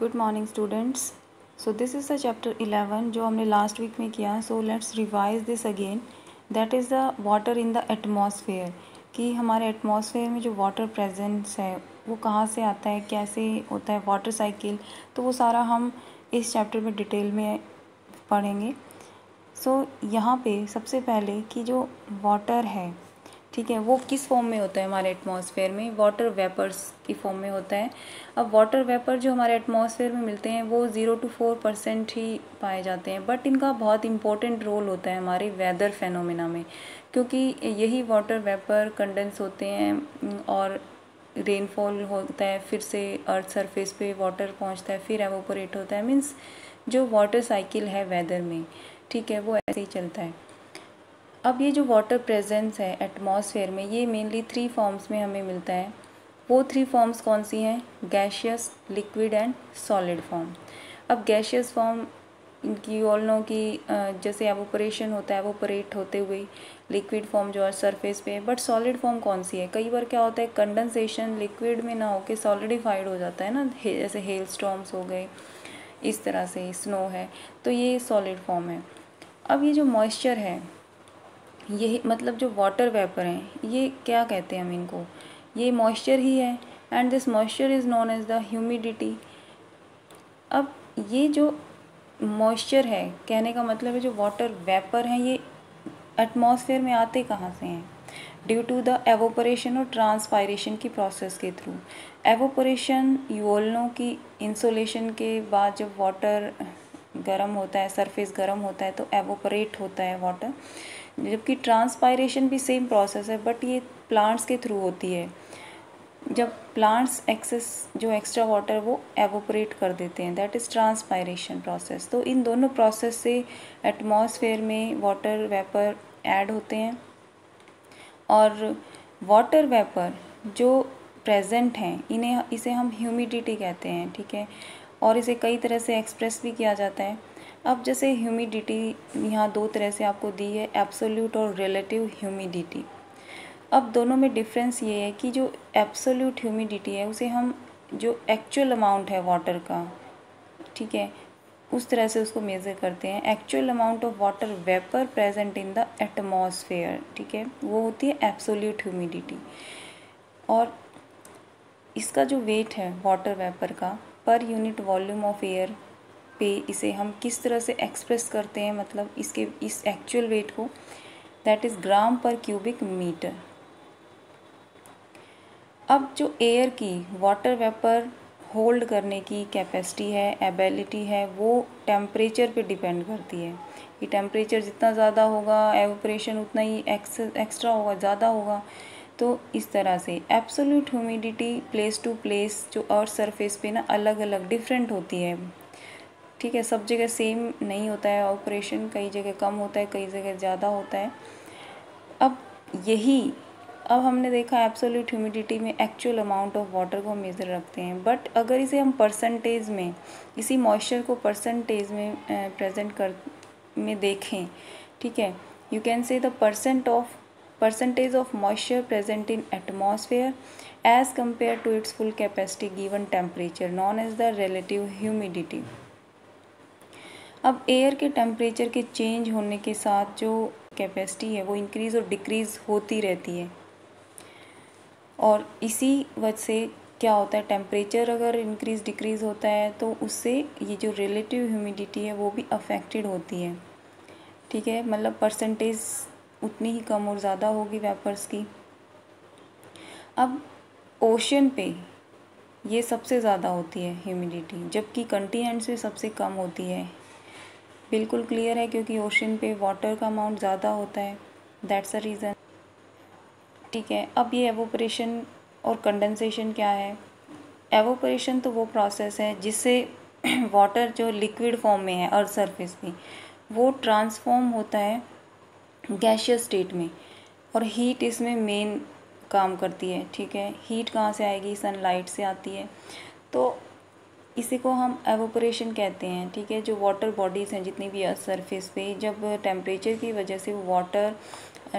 Good morning students. So this is the chapter 11 जो हमने last week में किया। So let's revise this again. That is the water in the atmosphere, कि हमारे atmosphere में जो वाटर प्रेजेंस है वो कहाँ से आता है, कैसे होता है वाटर साइकिल, तो वो सारा हम इस चैप्टर में डिटेल में पढ़ेंगे। सो यहाँ पे सबसे पहले कि जो वाटर है, ठीक है, वो किस फॉर्म में होता है हमारे एटमॉस्फेयर में, वाटर वेपर्स की फॉर्म में होता है। अब वाटर वेपर जो हमारे एटमॉस्फेयर में मिलते हैं वो 0 to 4% ही पाए जाते हैं, बट इनका बहुत इंपॉर्टेंट रोल होता है हमारे वेदर फेनोमेना में, क्योंकि यही वाटर वेपर कंडेंस होते हैं और रेनफॉल होता है, फिर से अर्थ सरफेस पे वाटर पहुंचता है, फिर एवोपरेट होता है। मीन्स जो वाटर साइकिल है वेदर में, ठीक है, वो ऐसे ही चलता है। अब ये जो वाटर प्रेजेंस है एटमॉस्फेयर में, ये मेनली 3 फॉर्म्स में हमें मिलता है। वो 3 फॉर्म्स कौन सी हैं? Gaseous, liquid and solid form. अब गैशियस फॉर्म इनकी ऑल नो कि जैसे एवोपरेशन होता है, एवोपरेट होते हुए लिक्विड फॉर्म जो है सरफेस पे है। बट सॉलिड फॉर्म कौन सी है? कई बार क्या होता है, कंडेंसेशन लिक्विड में ना होके सॉलिडिफाइड हो जाता है ना, जैसे हेल स्टॉर्म्स हो गए, इस तरह से स्नो है, तो ये सॉलिड फॉर्म है। अब ये जो मॉइस्चर है, ये मतलब जो वाटर वेपर हैं, ये क्या कहते हैं हम इनको, ये मॉइस्चर ही है, and this moisture is known as the humidity. अब ये जो मॉइस्चर है, कहने का मतलब है जो वाटर वेपर हैं, ये एटमॉस्फेयर में आते कहाँ से हैं? ड्यू टू द एवोपरेशन और ट्रांसपायरेशन की प्रोसेस के through. Evaporation you all know कि इंसोलेशन के बाद जब वाटर गर्म होता है, सरफेस गर्म होता है, तो एवोपरेट होता है वाटर। जबकि ट्रांसपायरेशन भी सेम प्रोसेस है, बट ये प्लांट्स के थ्रू होती है। जब प्लांट्स एक्सेस जो एक्स्ट्रा वाटर वो एवोपरेट कर देते हैं, दैट इज़ ट्रांसपायरेशन प्रोसेस। तो इन दोनों प्रोसेस से एटमॉस्फेयर में वाटर वेपर ऐड होते हैं, और वाटर वेपर जो प्रेजेंट हैं इसे हम ह्यूमिडिटी कहते हैं, ठीक है, और इसे कई तरह से एक्सप्रेस भी किया जाता है। अब जैसे ह्यूमिडिटी यहाँ 2 तरह से आपको दी है, एब्सोल्यूट और रिलेटिव ह्यूमिडिटी। अब दोनों में डिफरेंस ये है कि जो एब्सोल्यूट ह्यूमिडिटी है उसे हम जो एक्चुअल अमाउंट है वाटर का, ठीक है, उस तरह से उसको मेज़र करते हैं। Actual amount of water vapour present in the atmosphere, ठीक है, वो होती है एब्सोल्यूट ह्यूमिडिटी। और इसका जो वेट है वाटर वेपर का per unit volume of air पे, इसे हम किस तरह से एक्सप्रेस करते हैं, मतलब इसके इस एक्चुअल वेट को, दैट इज़ ग्राम पर क्यूबिक मीटर। अब जो एयर की वाटर वेपर होल्ड करने की कैपेसिटी है, एबिलिटी है, वो टेम्परेचर पे डिपेंड करती है कि टेम्परेचर जितना ज़्यादा होगा एवोपरेशन उतना ही एक्स्ट्रा होगा, ज़्यादा होगा। तो इस तरह से absolute humidity place to place जो अर्थ सरफेस पे ना अलग अलग डिफरेंट होती है, ठीक है, सब जगह सेम नहीं होता है ऑपरेशन, कई जगह कम होता है, कई जगह ज़्यादा होता है। अब हमने देखा एब्सोल्यूट ह्यूमिडिटी में एक्चुअल अमाउंट ऑफ वाटर को मेज़र रखते हैं, बट अगर इसे हम परसेंटेज में, इसी मॉइस्चर को परसेंटेज में प्रेजेंट कर में देखें, ठीक है, you can say the percentage of moisture present in atmosphere as compare to its full capacity given temperature known as the relative humidity. अब एयर के टेम्परेचर के चेंज होने के साथ जो कैपेसिटी है वो इंक्रीज़ और डिक्रीज़ होती रहती है, और इसी वजह से क्या होता है, टेम्परेचर अगर इंक्रीज़ डिक्रीज़ होता है तो उससे ये जो रिलेटिव ह्यूमिडिटी है वो भी अफेक्टेड होती है, ठीक है, मतलब परसेंटेज उतनी ही कम और ज़्यादा होगी वेपर्स की। अब ओशन पे ये सबसे ज़्यादा होती है ह्यूमिडिटी, जबकि कंटिनेंट्स पे सबसे कम होती है। बिल्कुल क्लियर है, क्योंकि ओशन पे वाटर का अमाउंट ज़्यादा होता है, दैट्स अ रीज़न, ठीक है। अब ये एवोपरेशन और कंडेंसेशन क्या है? एवोपरेशन तो वो प्रोसेस है जिससे वाटर जो लिक्विड फॉर्म में है अर्थ सरफेस पे, वो ट्रांसफॉर्म होता है गैशियस स्टेट में, और हीट इसमें मेन काम करती है, ठीक है। हीट कहाँ से आएगी? सनलाइट से आती है, तो इसी को हम एवोपरेशन कहते हैं, ठीक है। जो वाटर बॉडीज़ हैं जितनी भी अर्थ सरफेस पे, जब टेम्परेचर की वजह से वो वाटर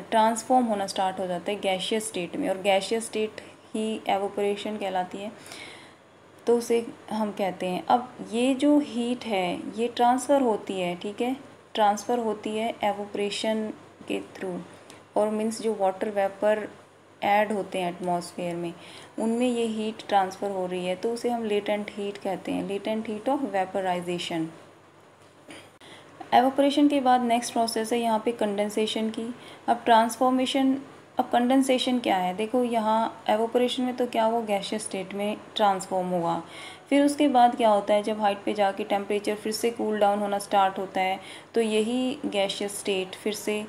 ट्रांसफॉर्म होना स्टार्ट हो जाता है गैशियस स्टेट में, और गैशियस स्टेट ही एवोपरेशन कहलाती है। तो उसे हम कहते हैं। अब ये जो हीट है ये ट्रांसफ़र होती है, ठीक है, ट्रांसफ़र होती है एवोपरेशन के थ्रू, और मीन्स जो वाटर वेपर ऐड होते हैं एटमॉस्फेयर में उनमें ये हीट ट्रांसफ़र हो रही है, तो उसे हम लेटेंट हीट कहते हैं, latent heat of vaporisation. Evaporation के बाद नेक्स्ट प्रोसेस है यहाँ पे कंडेंसेशन की। अब ट्रांसफॉर्मेशन, अब कंडेंसेशन क्या है, देखो यहाँ एवोपरेशन में तो क्या वो गैसियस स्टेट में ट्रांसफॉर्म होगा, फिर उसके बाद क्या होता है जब हाइट पे जाके टेम्परेचर फिर से कूल डाउन होना स्टार्ट होता है तो यही गैसियस स्टेट फिर से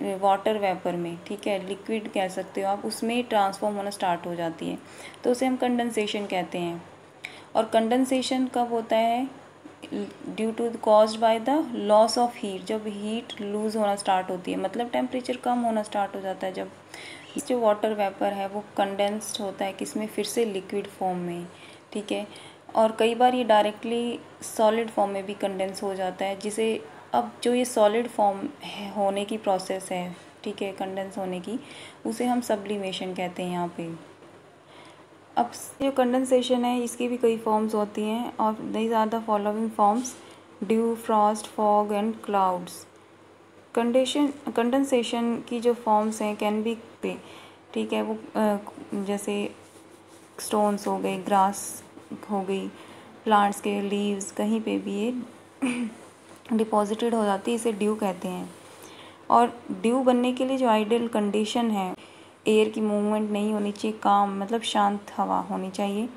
वाटर वेपर में, ठीक है, लिक्विड कह सकते हो आप, उसमें ट्रांसफॉर्म होना स्टार्ट हो जाती है, तो उसे हम कंडेंसेशन कहते हैं। और कंडेंसेशन कब होता है, due to caused by the loss of heat, जब हीट लूज होना स्टार्ट होती है, मतलब टेम्परेचर कम होना स्टार्ट हो जाता है, जब जो वाटर वेपर है वो कंडेंस्ड होता है किसमें, फिर से लिक्विड फॉर्म में, ठीक है। और कई बार ये डायरेक्टली सॉलिड फॉर्म में भी कंडेंस हो जाता है, जिसे अब जो ये सॉलिड फॉर्म होने की प्रोसेस है, ठीक है, कंडेंस होने की, उसे हम सब्लिमेशन कहते हैं यहाँ पे। अब जो कंडेंसेशन है इसकी भी कई फॉर्म्स होती हैं, और these are the following forms: dew, frost, fog and clouds. Condensation की जो फॉर्म्स हैं कैन बी पे, ठीक है, वो जैसे स्टोन्स हो गए, ग्रास हो गई, प्लांट्स के लीव्स, कहीं पे भी ये डिपॉजिटेड हो जाती है, इसे ड्यू कहते हैं। और ड्यू बनने के लिए जो आइडियल कंडीशन है, एयर की मूवमेंट नहीं होनी चाहिए, काम मतलब शांत हवा होनी चाहिए,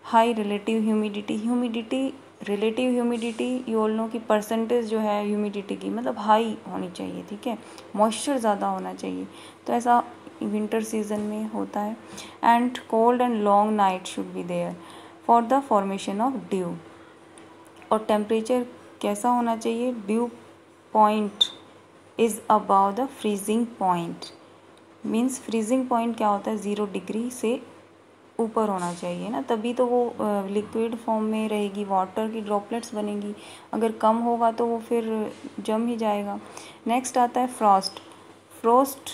high relative humidity, relative humidity you all know कि परसेंटेज जो है ह्यूमिडिटी की मतलब हाई होनी चाहिए, ठीक है, मॉइस्चर ज़्यादा होना चाहिए, तो ऐसा विंटर सीजन में होता है। And cold and long night should be there for the formation of dew. और टेम्परेचर कैसा होना चाहिए, dew point is above the freezing point, means freezing point क्या होता है, 0 डिग्री से ऊपर होना चाहिए ना, तभी तो वो लिक्विड फॉर्म में रहेगी, वाटर की ड्रॉपलेट्स बनेंगी, अगर कम होगा तो वो फिर जम ही जाएगा। नेक्स्ट आता है frost. Frost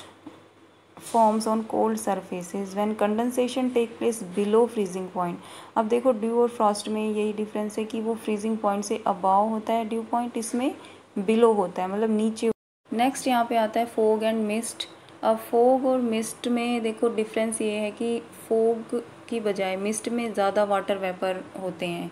forms on cold surfaces when condensation take place below freezing point. अब देखो ड्यू और फ्रॉस्ट में यही डिफरेंस है कि वो फ्रीजिंग पॉइंट से अबाव होता है ड्यू पॉइंट, इसमें बिलो होता है मतलब नीचे। नेक्स्ट यहाँ पे आता है फोग एंड मिस्ट। अब फोग और मिस्ट में देखो डिफरेंस ये है कि फोग की बजाय मिस्ट में ज़्यादा वाटर वेपर होते हैं।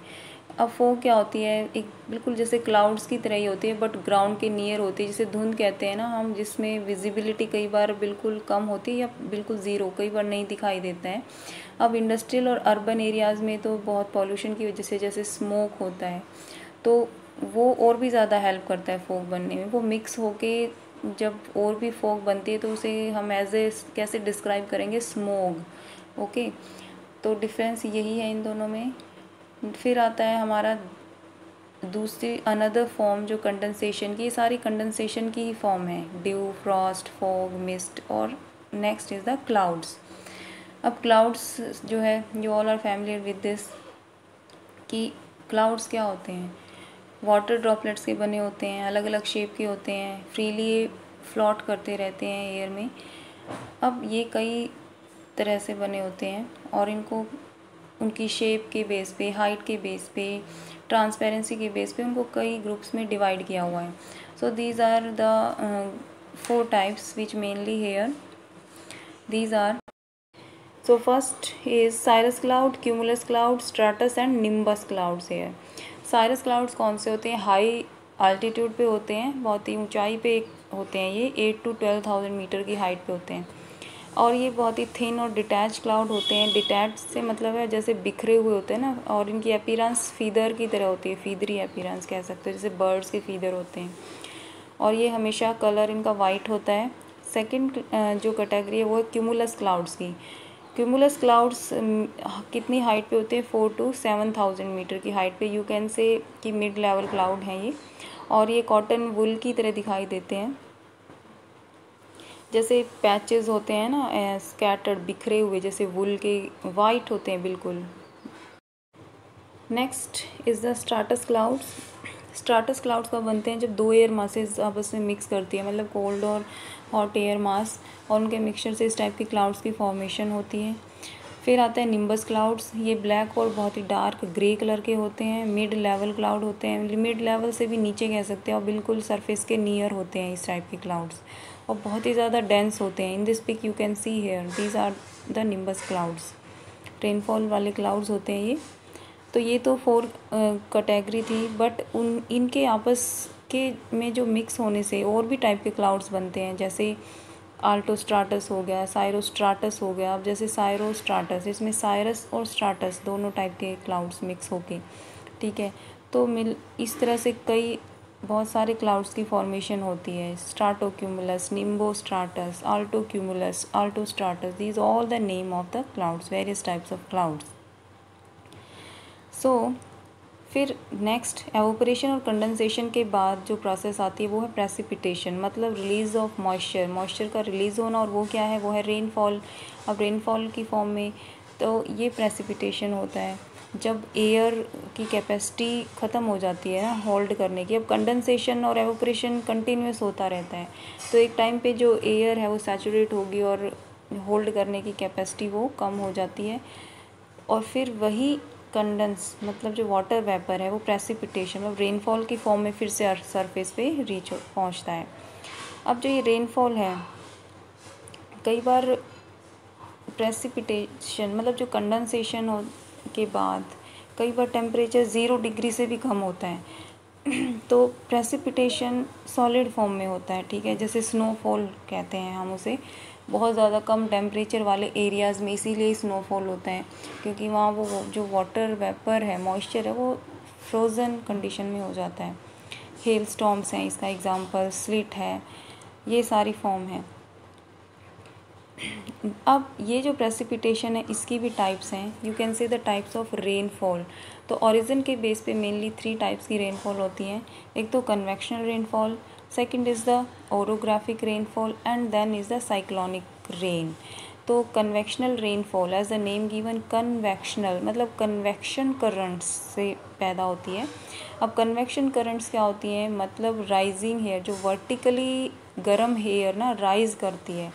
अब फोग क्या होती है, एक बिल्कुल जैसे क्लाउड्स की तरह ही होती है बट ग्राउंड के नियर होती है, जिसे धुंध कहते हैं ना हम, जिसमें विजिबिलिटी कई बार बिल्कुल कम होती है या बिल्कुल ज़ीरो, कई बार नहीं दिखाई देता है। अब इंडस्ट्रियल और अर्बन एरियाज़ में तो बहुत पॉल्यूशन की वजह से जैसे स्मोक होता है, तो वो और भी ज़्यादा हेल्प करता है फोग बनने में। वो मिक्स होके जब और भी फोग बनती है तो उसे हम एज ए कैसे डिस्क्राइब करेंगे, स्मोग, ओके। तो डिफरेंस यही है इन दोनों में। फिर आता है हमारा दूसरी अनदर फॉर्म जो कंडेंसेशन की, सारी कंडेंसेशन की ही फॉर्म है, ड्यू, फ्रॉस्ट, फॉग, मिस्ट, और नेक्स्ट इज़ द क्लाउड्स। अब क्लाउड्स जो है, you all are familiar with this, कि क्लाउड्स क्या होते हैं, वाटर ड्रॉपलेट्स के बने होते हैं, अलग अलग शेप के होते हैं, फ्रीली फ्लॉट करते रहते हैं एयर में। अब ये कई तरह से बने होते हैं और इनको उनकी शेप के बेस पे, हाइट के बेस पे, ट्रांसपेरेंसी के बेस पे उनको कई ग्रुप्स में डिवाइड किया हुआ है। So these are the 4 types which mainly here these are. So first is cirrus cloud, cumulus cloud, stratus and nimbus clouds here. Cirrus clouds कौन से होते हैं, हाई आल्टीट्यूड पे होते हैं, बहुत ही ऊंचाई पे होते हैं, ये 8 to 12,000 मीटर की हाइट पे होते हैं, और ये बहुत ही थिन और डिटैच क्लाउड होते हैं। डिटैच से मतलब है जैसे बिखरे हुए होते हैं ना, और इनकी अपीयरेंस फीदर की तरह होती है, फीदरी अपीयरेंस कह सकते हो, जैसे बर्ड्स के फीदर होते हैं, और ये हमेशा कलर इनका वाइट होता है। सेकंड जो कैटेगरी है वो है क्यूमुलस क्लाउड्स की। क्यूमुलस क्लाउड्स कितनी हाइट पे होते हैं, 4 to 7,000 मीटर की हाइट पे, यू कैन से कि मिड लेवल क्लाउड हैं ये, और ये कॉटन वुल की तरह दिखाई देते हैं, जैसे पैचेस होते हैं ना स्कैटर्ड, बिखरे हुए, जैसे वुल के, वाइट होते हैं बिल्कुल। Next is the stratus clouds. Stratus clouds कब बनते हैं, जब 2 एयर मासेस आपस में मिक्स करती है, मतलब कोल्ड और हॉट एयर मास, और उनके मिक्सचर से इस टाइप के क्लाउड्स की फॉर्मेशन होती है। फिर आता है निम्बस क्लाउड्स। ये ब्लैक और बहुत ही डार्क ग्रे कलर के होते हैं। मिड लेवल क्लाउड होते हैं, मिड लेवल से भी नीचे कह सकते हैं, और बिल्कुल सरफेस के नियर होते हैं इस टाइप के क्लाउड्स, और बहुत ही ज़्यादा डेंस होते हैं। In this pic you can see here these are the nimbus clouds. Rainfall वाले क्लाउड्स होते हैं ये। तो ये तो 4 कैटेगरी थी, बट इनके आपस के में जो मिक्स होने से और भी टाइप के क्लाउड्स बनते हैं, जैसे आल्टोस्ट्राटस हो गया, साइरोस्ट्राटस हो गया। अब जैसे साइरोस्ट्राटस, इसमें साइरस और स्ट्राटस दोनों टाइप के क्लाउड्स मिक्स होके, ठीक है। तो इस तरह से बहुत सारे क्लाउड्स की फॉर्मेशन होती है। Stratocumulus, nimbostratus, altocumulus, altostratus, these all the name of the clouds, various types of clouds. So फिर नेक्स्ट एवोपरेशन और कंडेंसेशन के बाद जो प्रोसेस आती है वो है प्रेसिपिटेशन, मतलब रिलीज़ ऑफ मॉइस्चर का रिलीज़ होना, और वो क्या है, वो है रेनफॉल। अब रेनफॉल की फॉर्म में तो ये प्रेसिपिटेशन होता है जब एयर की कैपेसिटी ख़त्म हो जाती है ना होल्ड करने की। अब कंडेंसेशन और एवोपरेशन कंटिन्यूस होता रहता है, तो एक टाइम पे जो एयर है वो सैचुरेट होगी और होल्ड करने की कैपेसिटी वो कम हो जाती है, और फिर वही कंडेंस मतलब जो वाटर वेपर है वो प्रेसिपिटेशन मतलब रेनफॉल की फॉर्म में फिर से सरफेस पे पहुंचता है। अब जो ये रेनफॉल है, कई बार प्रेसिपिटेशन मतलब जो कंडेंसेशन हो के बाद कई बार टेम्परेचर 0 डिग्री से भी कम होता है तो प्रेसिपिटेशन सॉलिड फॉर्म में होता है, ठीक है, जैसे स्नोफॉल कहते हैं हम उसे। बहुत ज़्यादा कम टेम्परेचर वाले एरियाज़ में इसीलिए स्नोफॉल होता है, क्योंकि वहाँ वो जो वाटर वेपर है, मॉइस्चर है, वो फ्रोज़न कंडीशन में हो जाता है। हेल स्टॉर्म्स हैं इसका एग्जांपल, स्लिट है, ये सारी फॉर्म है। अब ये जो प्रेसिपिटेशन है इसकी भी टाइप्स हैं, you can say the types of rainfall. तो ओरिजिन के बेस पे मेनली 3 टाइप्स की रेनफॉल होती हैं। एक तो convectional rainfall, second is the orographic rainfall, and then is the cyclonic rain. तो convectional rainfall as the name given, convectional मतलब कन्वेक्शन करंट्स से पैदा होती है। अब कन्वेक्शन करंट्स क्या होती हैं, मतलब राइजिंग हेयर, जो वर्टिकली गर्म हेयर ना राइज करती है।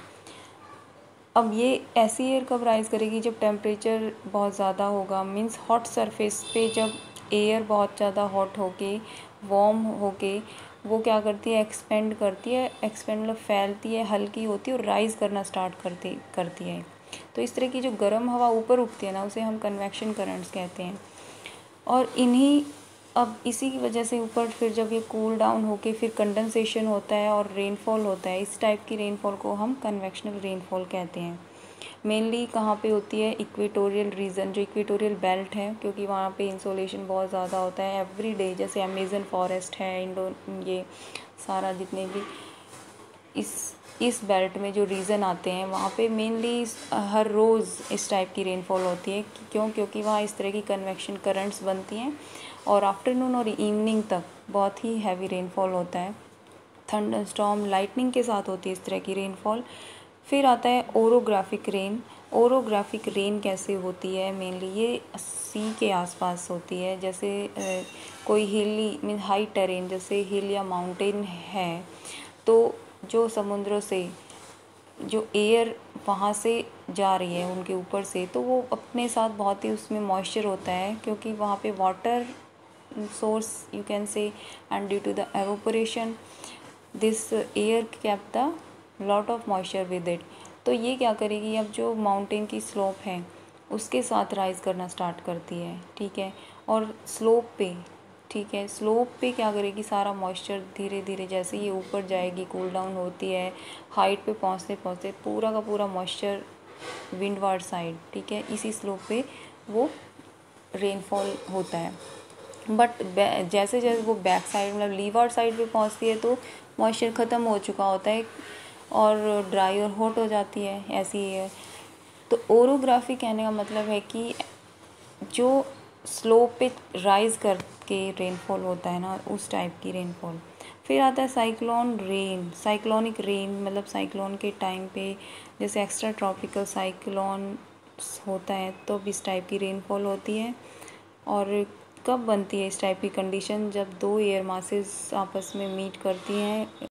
अब ये ऐसी एयर कब राइज़ करेगी, जब टेम्परेचर बहुत ज़्यादा होगा, मीन्स हॉट सरफेस पे जब एयर बहुत ज़्यादा हॉट होके वार्म होके वो क्या करती है, एक्सपेंड करती है, एक्सपेंड मतलब फैलती है, हल्की होती है और राइज़ करना स्टार्ट करती है। तो इस तरह की जो गर्म हवा ऊपर उठती है ना, उसे हम कन्वेक्शन करंट्स कहते हैं। और अब इसी की वजह से ऊपर फिर जब ये कूल डाउन होके फिर कंडेंसेशन होता है और रेनफॉल होता है, इस टाइप की रेनफॉल को हम कन्वेक्शनल रेनफॉल कहते हैं। मेनली कहाँ पे होती है, इक्वेटोरियल रीजन, जो इक्वेटोरियल बेल्ट है, क्योंकि वहाँ पे इंसोलेशन बहुत ज़्यादा होता है एवरी डे। जैसे अमेज़न फॉरेस्ट है, ये सारा जितने भी इस बेल्ट में जो रीजन आते हैं वहाँ पे मेनली हर रोज़ इस टाइप की रेनफॉल होती है। क्योंकि वहाँ इस तरह की कन्वेक्शन करंट्स बनती हैं, और आफ्टरनून और इवनिंग तक बहुत ही हैवी रेनफॉल होता है। थंडर स्टॉर्म, लाइटनिंग के साथ होती है इस तरह की रेनफॉल। फिर आता है ओरोग्राफिक रेन। ओरोग्राफिक रेन कैसे होती है, मेनली ये सी के आसपास होती है। जैसे कोई हिली मीन हाई टेरेन, जैसे हिल या माउंटेन है, तो जो समुद्रों से जो एयर वहाँ से जा रही है उनके ऊपर से, तो वो अपने साथ बहुत ही उसमें मॉइस्चर होता है, क्योंकि वहाँ पे water source you can say, and due to the evaporation this air kept the lot of moisture with it। तो ये क्या करेगी, अब जो माउंटेन की स्लोप है उसके साथ राइज करना स्टार्ट करती है, ठीक है, और स्लोप पे, ठीक है, स्लोप पे क्या करेगी, सारा मॉइस्चर धीरे धीरे जैसे ये ऊपर जाएगी, कूल डाउन होती है, हाइट पे पहुँचते पहुँचते पूरा का पूरा मॉइस्चर विंडवार्ड साइड, ठीक है, इसी स्लोप पे वो रेनफॉल होता है। बट जैसे जैसे वो बैक साइड मतलब लीवार्ड साइड पे पहुंचती है तो मॉइस्चर ख़त्म हो चुका होता है और ड्राई और हॉट हो जाती है, ऐसी है। तो ओरोग्राफी कहने का मतलब है कि जो स्लोप पे राइज करके रेनफॉल होता है ना, उस टाइप की रेनफॉल। फिर आता है साइक्लोन रेन। साइक्लोनिक रेन मतलब साइक्लोन के टाइम पे जैसे एक्स्ट्रा ट्रॉपिकल साइक्लोन होता है तो इस टाइप की रेनफॉल होती है। और कब बनती है इस टाइप की कंडीशन, जब 2 एयर मासेस आपस में मीट करती हैं